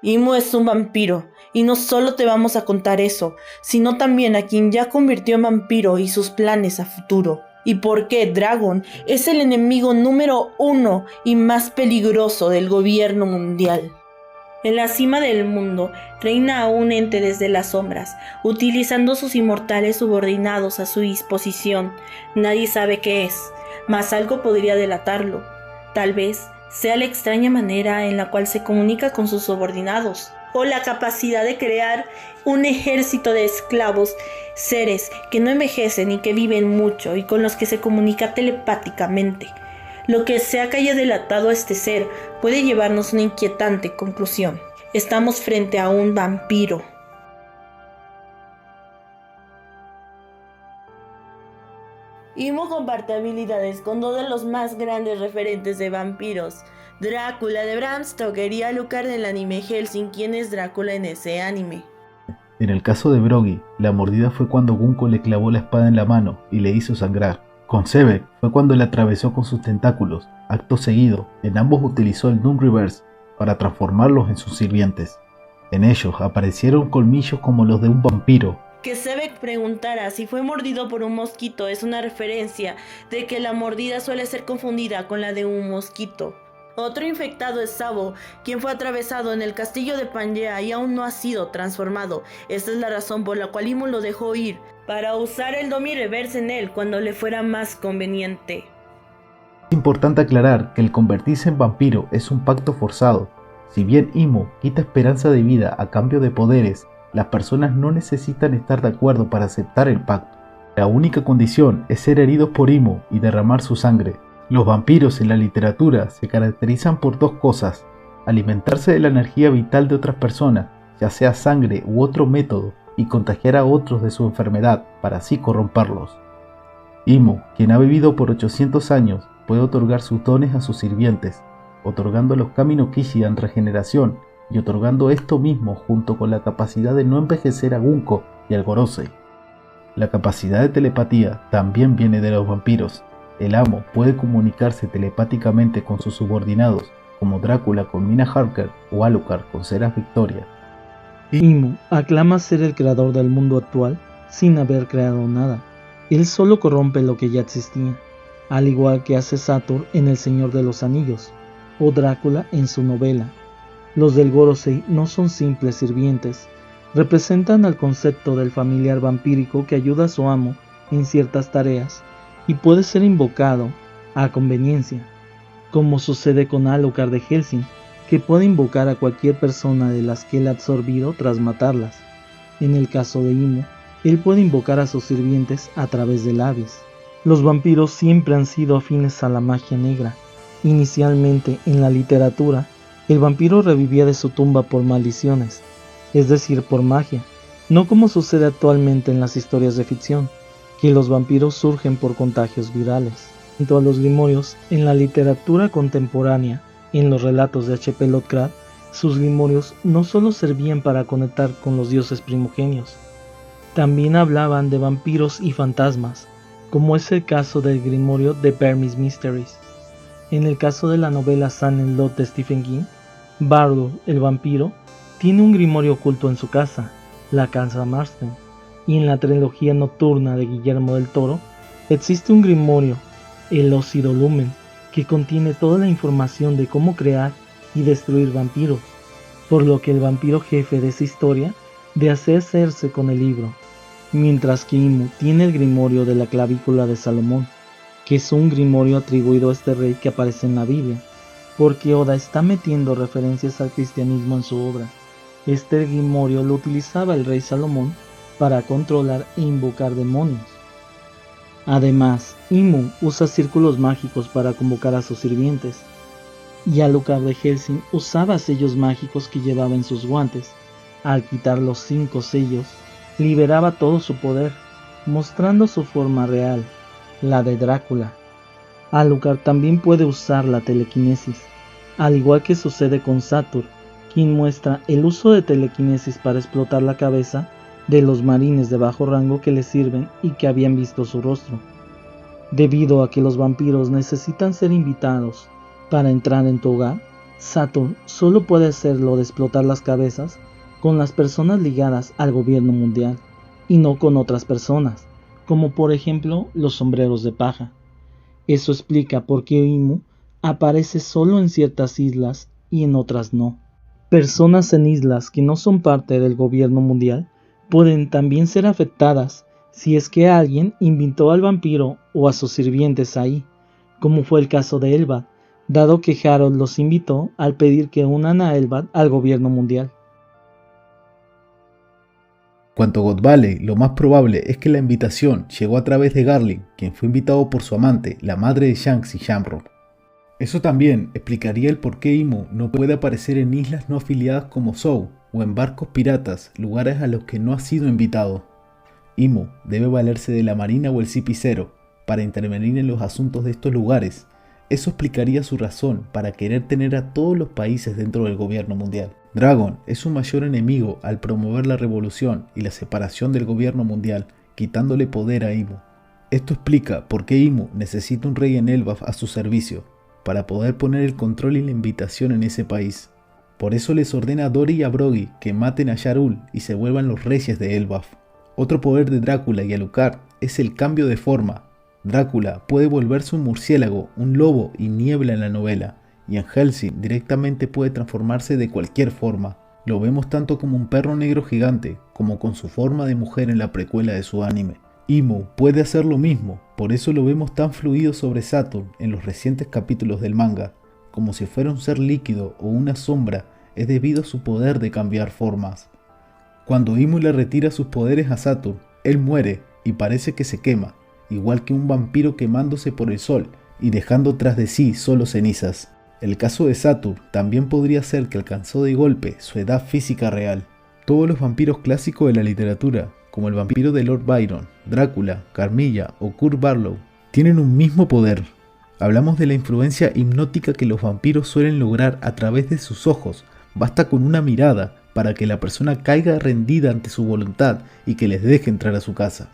Imo es un vampiro, y no solo te vamos a contar eso, sino también a quien ya convirtió en vampiro y sus planes a futuro. Y por qué Dragon es el enemigo número 1 y más peligroso del gobierno mundial. En la cima del mundo reina un ente desde las sombras, utilizando sus inmortales subordinados a su disposición. Nadie sabe qué es, mas algo podría delatarlo. Tal vez sea la extraña manera en la cual se comunica con sus subordinados, o la capacidad de crear un ejército de esclavos, seres que no envejecen y que viven mucho y con los que se comunica telepáticamente. Lo que sea que haya delatado a este ser puede llevarnos a una inquietante conclusión. Estamos frente a un vampiro. Imo comparte habilidades con dos de los más grandes referentes de vampiros, Drácula de Bram Stoker y Alucard del anime Hellsing, quien es Drácula en ese anime. En el caso de Broggy, la mordida fue cuando Gunko le clavó la espada en la mano y le hizo sangrar. Con Sebek fue cuando le atravesó con sus tentáculos. Acto seguido, en ambos utilizó el Doom Reverse para transformarlos en sus sirvientes. En ellos aparecieron colmillos como los de un vampiro. Que Sebek preguntara si fue mordido por un mosquito es una referencia de que la mordida suele ser confundida con la de un mosquito. Otro infectado es Sabo, quien fue atravesado en el castillo de Pangea y aún no ha sido transformado. Esta es la razón por la cual Imo lo dejó ir, para usar el Domi Reverse en él cuando le fuera más conveniente. Es importante aclarar que el convertirse en vampiro es un pacto forzado. Si bien Imo quita esperanza de vida a cambio de poderes, las personas no necesitan estar de acuerdo para aceptar el pacto. La única condición es ser heridos por Imo y derramar su sangre. Los vampiros en la literatura se caracterizan por dos cosas: alimentarse de la energía vital de otras personas, ya sea sangre u otro método, y contagiar a otros de su enfermedad para así corromperlos. Imo, quien ha vivido por 800 años, puede otorgar sus dones a sus sirvientes, otorgando a los Kami no Kishidan regeneración y otorgando esto mismo junto con la capacidad de no envejecer a Gunko y al Gorosei. La capacidad de telepatía también viene de los vampiros. El amo puede comunicarse telepáticamente con sus subordinados, como Drácula con Mina Harker o Alucard con Seraph Victoria. Imo aclama ser el creador del mundo actual sin haber creado nada. Él solo corrompe lo que ya existía, al igual que hace Saturn en El Señor de los Anillos, o Drácula en su novela. Los del Gorosei no son simples sirvientes, representan al concepto del familiar vampírico que ayuda a su amo en ciertas tareas y puede ser invocado a conveniencia, como sucede con Alucard de Hellsing, que puede invocar a cualquier persona de las que él ha absorbido tras matarlas. En el caso de Imo, él puede invocar a sus sirvientes a través del Abyss. Los vampiros siempre han sido afines a la magia negra. Inicialmente, en la literatura, el vampiro revivía de su tumba por maldiciones, es decir, por magia, no como sucede actualmente en las historias de ficción, que los vampiros surgen por contagios virales. Junto a los grimorios, en la literatura contemporánea, en los relatos de H.P. Lovecraft, sus grimorios no solo servían para conectar con los dioses primogenios, también hablaban de vampiros y fantasmas, como es el caso del grimorio de Burmese Mysteries. En el caso de la novela Silent Lot de Stephen King, Bardo, el vampiro, tiene un grimorio oculto en su casa, la Casa Marsden, y en la trilogía nocturna de Guillermo del Toro existe un grimorio, el Ócido Lumen, que contiene toda la información de cómo crear y destruir vampiros, por lo que el vampiro jefe de esa historia desea hacerse con el libro, mientras que Imo tiene el grimorio de la clavícula de Salomón, que es un grimorio atribuido a este rey que aparece en la Biblia, porque Oda está metiendo referencias al cristianismo en su obra. Este grimorio lo utilizaba el rey Salomón para controlar e invocar demonios. Además, Imo usa círculos mágicos para convocar a sus sirvientes, y Alucard de Hellsing usaba sellos mágicos que llevaba en sus guantes. Al quitar los 5 sellos, liberaba todo su poder, mostrando su forma real, la de Drácula. Alucard también puede usar la telequinesis, al igual que sucede con Saturn, quien muestra el uso de telequinesis para explotar la cabeza de los marines de bajo rango que le sirven y que habían visto su rostro. Debido a que los vampiros necesitan ser invitados para entrar en tu hogar, Saturn solo puede hacerlo de explotar las cabezas con las personas ligadas al gobierno mundial y no con otras personas, como por ejemplo los sombreros de paja. Eso explica por qué Imu aparece solo en ciertas islas y en otras no. Personas en islas que no son parte del gobierno mundial pueden también ser afectadas si es que alguien invitó al vampiro o a sus sirvientes ahí, como fue el caso de Elbad, dado que Harold los invitó al pedir que unan a Elbad al gobierno mundial. Cuanto a God Valley, lo más probable es que la invitación llegó a través de Garling, quien fue invitado por su amante, la madre de Shanks y Shamrock. Eso también explicaría el por qué Imu no puede aparecer en islas no afiliadas como Zou o en barcos piratas, lugares a los que no ha sido invitado. Imu debe valerse de la marina o el CP0 para intervenir en los asuntos de estos lugares. Eso explicaría su razón para querer tener a todos los países dentro del gobierno mundial. Dragon es su mayor enemigo al promover la revolución y la separación del gobierno mundial, quitándole poder a Imu. Esto explica por qué Imu necesita un rey en Elbaf a su servicio, para poder poner el control y la invitación en ese país. Por eso les ordena a Dory y a Broggy que maten a Yarul y se vuelvan los reyes de Elbaf. Otro poder de Drácula y Alucard es el cambio de forma. Drácula puede volverse un murciélago, un lobo y niebla en la novela, y en Hellsing directamente puede transformarse de cualquier forma. Lo vemos tanto como un perro negro gigante, como con su forma de mujer en la precuela de su anime. Imu puede hacer lo mismo, por eso lo vemos tan fluido sobre Saturn en los recientes capítulos del manga, como si fuera un ser líquido o una sombra, es debido a su poder de cambiar formas. Cuando Imu le retira sus poderes a Saturn, él muere y parece que se quema, igual que un vampiro quemándose por el sol y dejando tras de sí solo cenizas. El caso de Saturn también podría ser que alcanzó de golpe su edad física real. Todos los vampiros clásicos de la literatura, como el vampiro de Lord Byron, Drácula, Carmilla o Kurt Barlow, tienen un mismo poder. Hablamos de la influencia hipnótica que los vampiros suelen lograr a través de sus ojos. Basta con una mirada para que la persona caiga rendida ante su voluntad y que les deje entrar a su casa.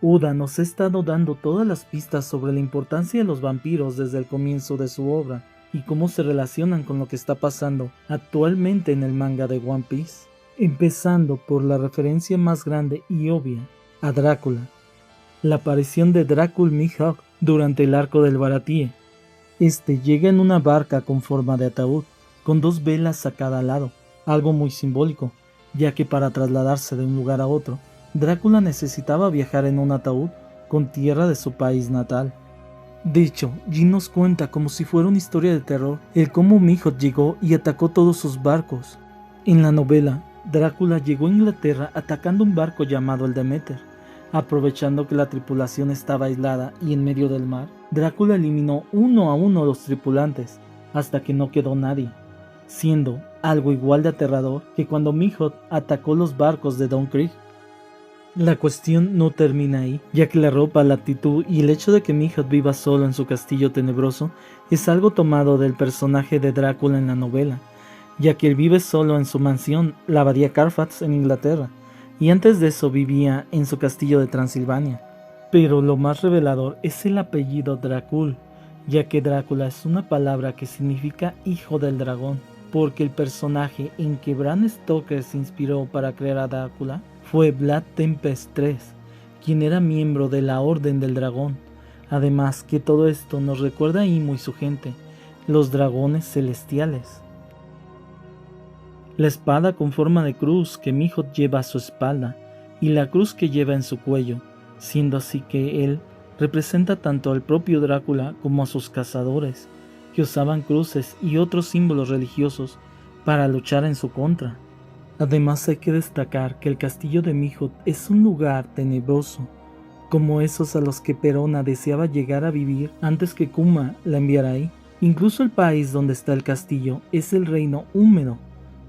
Oda nos ha estado dando todas las pistas sobre la importancia de los vampiros desde el comienzo de su obra y cómo se relacionan con lo que está pasando actualmente en el manga de One Piece, empezando por la referencia más grande y obvia a Drácula, la aparición de Drácul Mihawk durante el arco del Baratie. Este llega en una barca con forma de ataúd, con 2 velas a cada lado, algo muy simbólico, ya que para trasladarse de un lugar a otro, Drácula necesitaba viajar en un ataúd con tierra de su país natal. De hecho, Jin nos cuenta como si fuera una historia de terror el cómo Mihawk llegó y atacó todos sus barcos. En la novela, Drácula llegó a Inglaterra atacando un barco llamado el Demeter. Aprovechando que la tripulación estaba aislada y en medio del mar, Drácula eliminó uno a uno a los tripulantes, hasta que no quedó nadie, siendo algo igual de aterrador que cuando Mihawk atacó los barcos de Don Krieg. La cuestión no termina ahí, ya que la ropa, la actitud y el hecho de que Mihawk viva solo en su castillo tenebroso es algo tomado del personaje de Drácula en la novela, ya que él vive solo en su mansión, la abadía Carfax en Inglaterra, y antes de eso vivía en su castillo de Transilvania. Pero lo más revelador es el apellido Drácul, ya que Drácula es una palabra que significa hijo del dragón, porque el personaje en que Bram Stoker se inspiró para crear a Drácula fue Vlad Tepes III, quien era miembro de la Orden del Dragón. Además que todo esto nos recuerda a Imu y su gente, los dragones celestiales. La espada con forma de cruz que Mihawk lleva a su espalda y la cruz que lleva en su cuello, siendo así que él representa tanto al propio Drácula como a sus cazadores, que usaban cruces y otros símbolos religiosos para luchar en su contra. Además hay que destacar que el castillo de Mihawk es un lugar tenebroso, como esos a los que Perona deseaba llegar a vivir antes que Kuma la enviara ahí. Incluso el país donde está el castillo es el reino húmedo,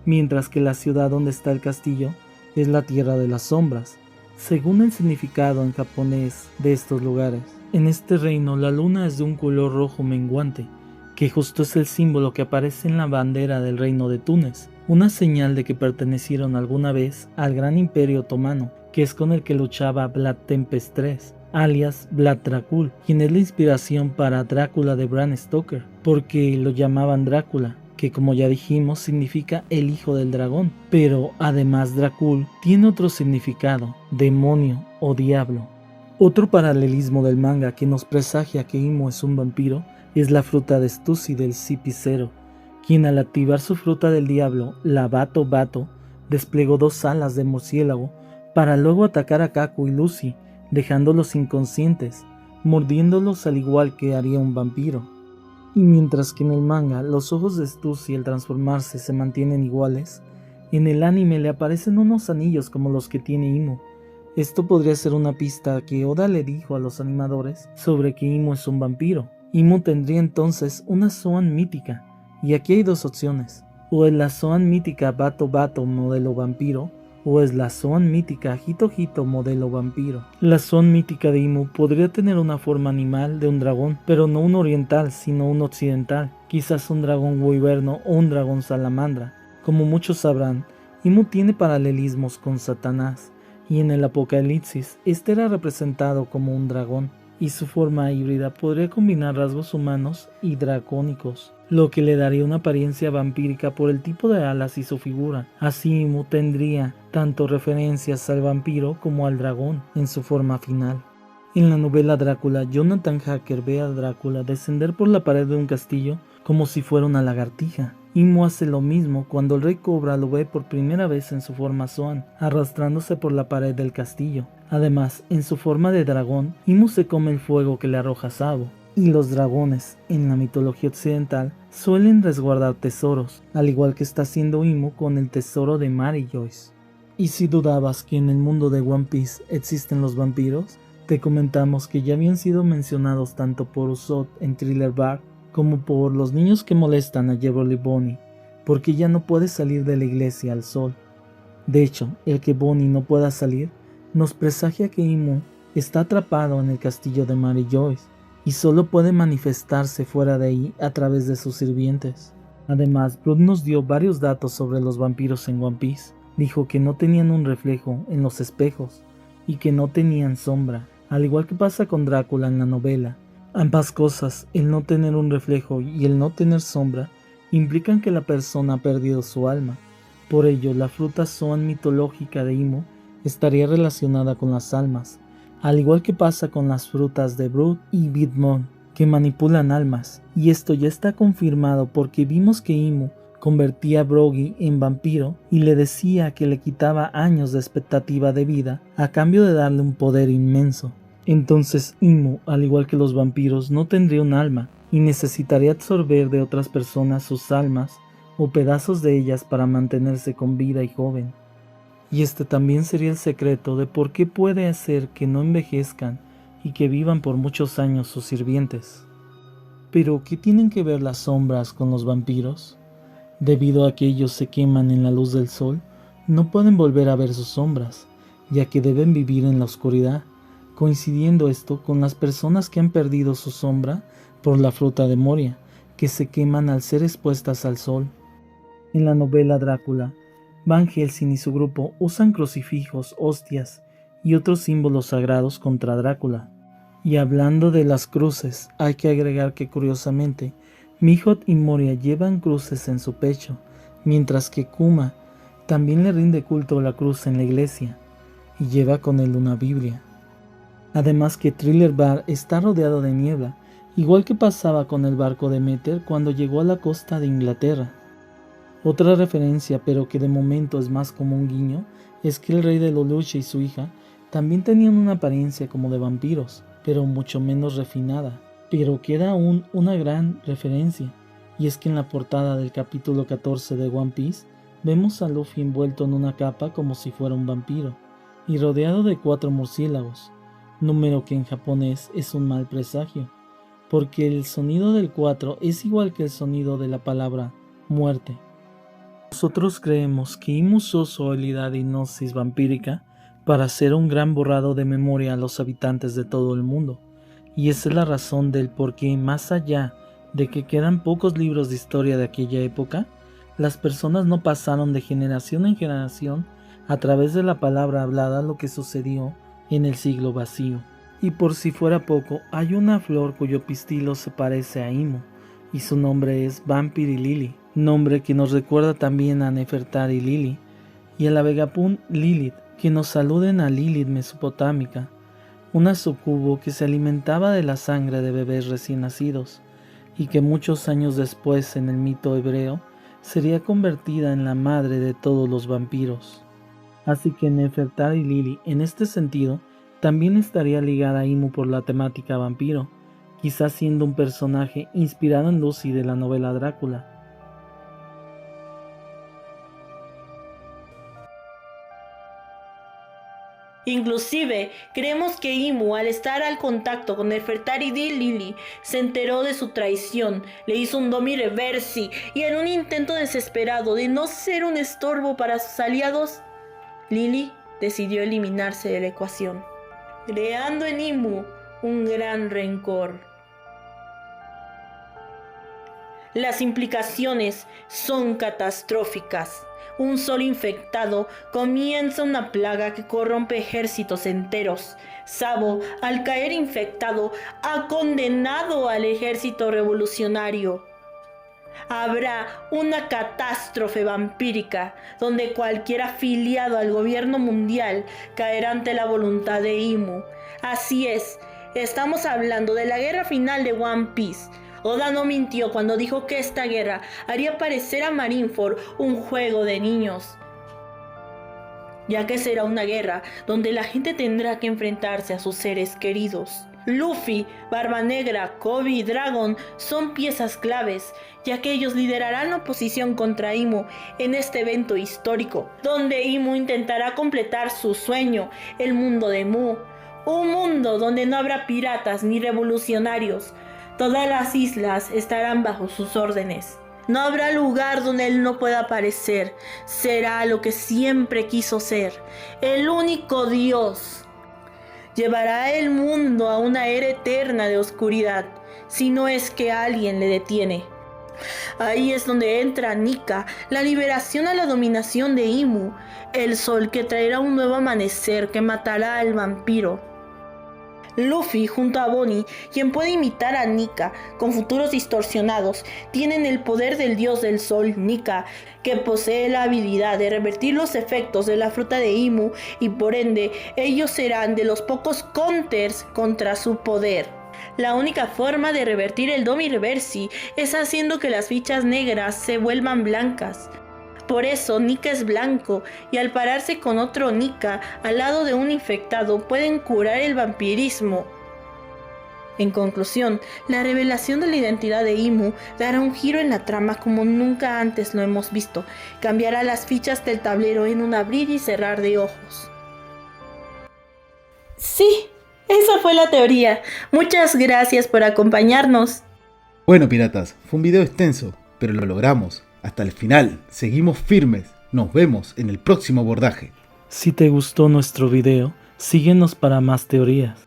mientras que la ciudad donde está el castillo es la tierra de las sombras, según el significado en japonés de estos lugares. En este reino la luna es de un color rojo menguante, que justo es el símbolo que aparece en la bandera del reino de Túnez, una señal de que pertenecieron alguna vez al gran imperio otomano, que es con el que luchaba Vlad Tepes III. alias Vlad Dracul, quien es la inspiración para Drácula de Bram Stoker, porque lo llamaban Drácula, que como ya dijimos significa el hijo del dragón, pero además Dracul tiene otro significado, demonio o diablo. Otro paralelismo del manga que nos presagia que Imo es un vampiro es la fruta de Stussy del Cipicero, quien al activar su fruta del diablo, la Bato Bato, desplegó 2 alas de murciélago para luego atacar a Kaku y Lucy, dejándolos inconscientes, mordiéndolos al igual que haría un vampiro. Y mientras que en el manga los ojos de Stussy al transformarse se mantienen iguales, en el anime le aparecen unos anillos como los que tiene Imo. Esto podría ser una pista que Oda le dijo a los animadores sobre que Imo es un vampiro. Imo tendría entonces una Zoan mítica, y aquí hay 2 opciones: o es la Zoan mítica Bato Bato modelo vampiro, o es la Zoan mítica Hito Hito modelo vampiro. La Zoan mítica de Imo podría tener una forma animal de un dragón, pero no un oriental, sino un occidental, quizás un dragón wyverno o un dragón salamandra. Como muchos sabrán, Imo tiene paralelismos con Satanás, y en el Apocalipsis este era representado como un dragón, y su forma híbrida podría combinar rasgos humanos y dracónicos, lo que le daría una apariencia vampírica por el tipo de alas y su figura. Así Imo tendría tanto referencias al vampiro como al dragón en su forma final. En la novela Drácula, Jonathan Hacker ve a Drácula descender por la pared de un castillo como si fuera una lagartija. Imo hace lo mismo cuando el rey Cobra lo ve por primera vez en su forma Zoan, arrastrándose por la pared del castillo. Además, en su forma de dragón, Imo se come el fuego que le arroja Sabo. Y los dragones, en la mitología occidental, suelen resguardar tesoros, al igual que está haciendo Imo con el tesoro de Mary Joyce. Y si dudabas que en el mundo de One Piece existen los vampiros, te comentamos que ya habían sido mencionados tanto por Usopp en Thriller Bark como por los niños que molestan a Jewelry Bonnie, porque ella no puede salir de la iglesia al sol. De hecho, el que Bonnie no pueda salir nos presagia que Imo está atrapado en el castillo de Mary Joyce y solo puede manifestarse fuera de ahí a través de sus sirvientes. Además, Brood nos dio varios datos sobre los vampiros en One Piece. Dijo que no tenían un reflejo en los espejos y que no tenían sombra, al igual que pasa con Drácula en la novela. Ambas cosas, el no tener un reflejo y el no tener sombra, implican que la persona ha perdido su alma. Por ello, la fruta Zoan mitológica de Imo estaría relacionada con las almas, al igual que pasa con las frutas de Brood y Big Mom, que manipulan almas, y esto ya está confirmado porque vimos que Imo convertía a Brogy en vampiro y le decía que le quitaba años de expectativa de vida a cambio de darle un poder inmenso. Entonces Imo, al igual que los vampiros, no tendría un alma y necesitaría absorber de otras personas sus almas o pedazos de ellas para mantenerse con vida y joven. Y este también sería el secreto de por qué puede hacer que no envejezcan y que vivan por muchos años sus sirvientes. Pero, ¿qué tienen que ver las sombras con los vampiros? Debido a que ellos se queman en la luz del sol, no pueden volver a ver sus sombras, ya que deben vivir en la oscuridad, coincidiendo esto con las personas que han perdido su sombra por la fruta de Moria, que se queman al ser expuestas al sol. En la novela Drácula, Van Helsing y su grupo usan crucifijos, hostias y otros símbolos sagrados contra Drácula. Y hablando de las cruces, hay que agregar que curiosamente, Mihawk y Moria llevan cruces en su pecho, mientras que Kuma también le rinde culto a la cruz en la iglesia, y lleva con él una Biblia. Además que Thriller Bark está rodeado de niebla, igual que pasaba con el barco de Demeter cuando llegó a la costa de Inglaterra. Otra referencia, pero que de momento es más como un guiño, es que el rey de Lelouch y su hija también tenían una apariencia como de vampiros, pero mucho menos refinada. Pero queda aún una gran referencia, y es que en la portada del capítulo 14 de One Piece vemos a Luffy envuelto en una capa como si fuera un vampiro, y rodeado de 4 murciélagos, número que en japonés es un mal presagio, porque el sonido del 4 es igual que el sonido de la palabra muerte. Nosotros creemos que Imo usó su habilidad de hipnosis vampírica para hacer un gran borrado de memoria a los habitantes de todo el mundo, y esa es la razón del por qué, más allá de que quedan pocos libros de historia de aquella época, las personas no pasaron de generación en generación a través de la palabra hablada lo que sucedió en el siglo vacío. Y por si fuera poco, hay una flor cuyo pistilo se parece a Imu, y su nombre es Vampiri Lili, nombre que nos recuerda también a Nefertari Lili, y a la Vegapún Lilith, que nos saluden a Lilith mesopotámica, una sucubo que se alimentaba de la sangre de bebés recién nacidos, y que muchos años después en el mito hebreo sería convertida en la madre de todos los vampiros. Así que Nefertari Lili, en este sentido, también estaría ligada a Imu por la temática vampiro, quizás siendo un personaje inspirado en Lucy de la novela Drácula. Inclusive, creemos que Imu, al estar al contacto con Nefertari Lili, se enteró de su traición, le hizo un Domi Reversi y en un intento desesperado de no ser un estorbo para sus aliados, Lili decidió eliminarse de la ecuación, creando en Imu un gran rencor. Las implicaciones son catastróficas. Un solo infectado comienza una plaga que corrompe ejércitos enteros. Sabo, al caer infectado, ha condenado al ejército revolucionario. Habrá una catástrofe vampírica donde cualquier afiliado al gobierno mundial caerá ante la voluntad de Imu. Así es, estamos hablando de la guerra final de One Piece. Oda no mintió cuando dijo que esta guerra haría parecer a Marineford un juego de niños, ya que será una guerra donde la gente tendrá que enfrentarse a sus seres queridos. Luffy, Barba Negra, Kobe y Dragon son piezas claves, ya que ellos liderarán la oposición contra Imu en este evento histórico, donde Imu intentará completar su sueño, el mundo de Mu, un mundo donde no habrá piratas ni revolucionarios. Todas las islas estarán bajo sus órdenes. No habrá lugar donde él no pueda aparecer. Será lo que siempre quiso ser, el único Dios. Llevará el mundo a una era eterna de oscuridad, si no es que alguien le detiene. Ahí es donde entra Nika, la liberación a la dominación de Imu, el sol que traerá un nuevo amanecer que matará al vampiro. Luffy junto a Bonnie, quien puede imitar a Nika con futuros distorsionados, tienen el poder del dios del sol, Nika, que posee la habilidad de revertir los efectos de la fruta de Imu y por ende ellos serán de los pocos counters contra su poder. La única forma de revertir el Domi Reversi es haciendo que las fichas negras se vuelvan blancas. Por eso Nika es blanco y al pararse con otro Nika al lado de un infectado pueden curar el vampirismo. En conclusión, la revelación de la identidad de Imu dará un giro en la trama como nunca antes lo hemos visto. Cambiará las fichas del tablero en un abrir y cerrar de ojos. Sí, esa fue la teoría. Muchas gracias por acompañarnos. Bueno, piratas, fue un video extenso, pero lo logramos. Hasta el final, seguimos firmes. Nos vemos en el próximo abordaje. Si te gustó nuestro video, síguenos para más teorías.